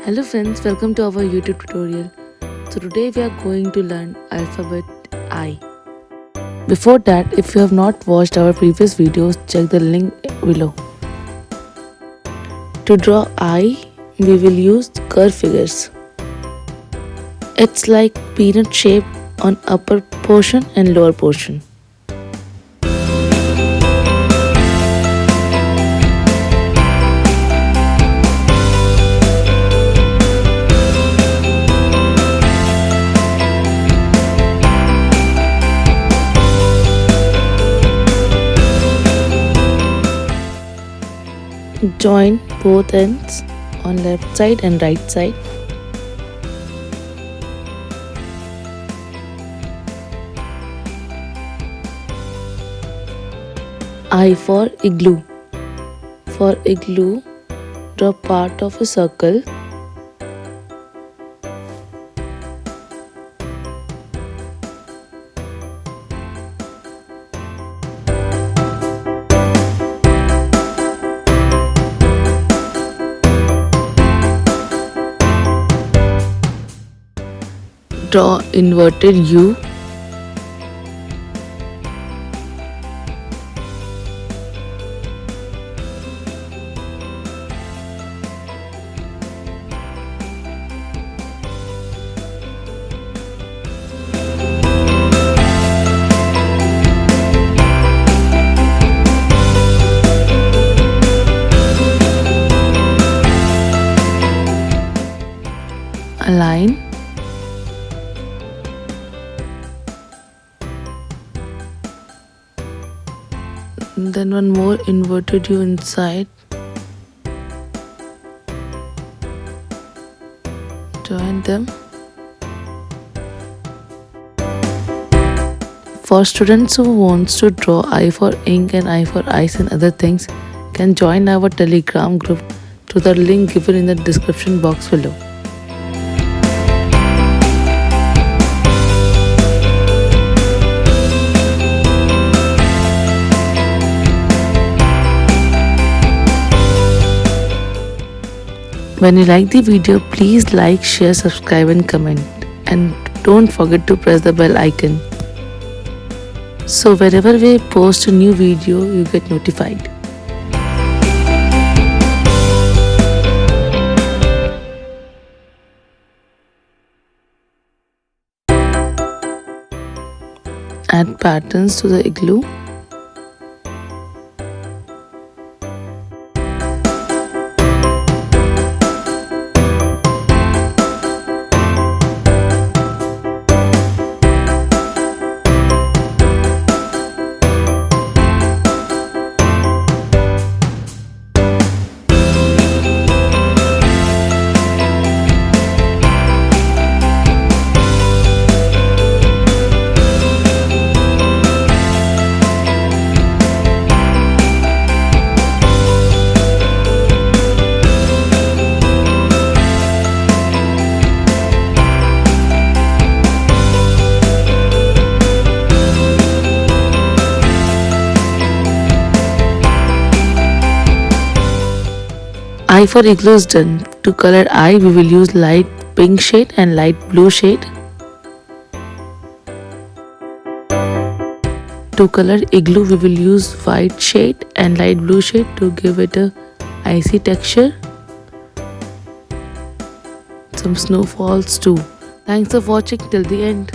Hello friends, welcome to our YouTube tutorial. So today we are going to learn alphabet I. Before that, if you have not watched our previous videos, check the link below. To draw I, we will use curve figures. It's like peanut shape on upper portion and lower portion. Join both ends on left side and right side. I for igloo. For igloo, draw part of a circle. Draw inverted U. A line. Then one more inverted U inside. Join them. For students who wants to draw I for ink and I for ice and other things, can join our Telegram group to the link given in the description box below. When you like the video, please like, share, subscribe and comment. And don't forget to press the bell icon. So whenever we post a new video, you get notified. Add patterns to the igloo. I for igloo is done. To color I, we will use light pink shade and light blue shade. To color igloo, we will use white shade and light blue shade to give it a icy texture. Some snowfalls too. Thanks for watching till the end.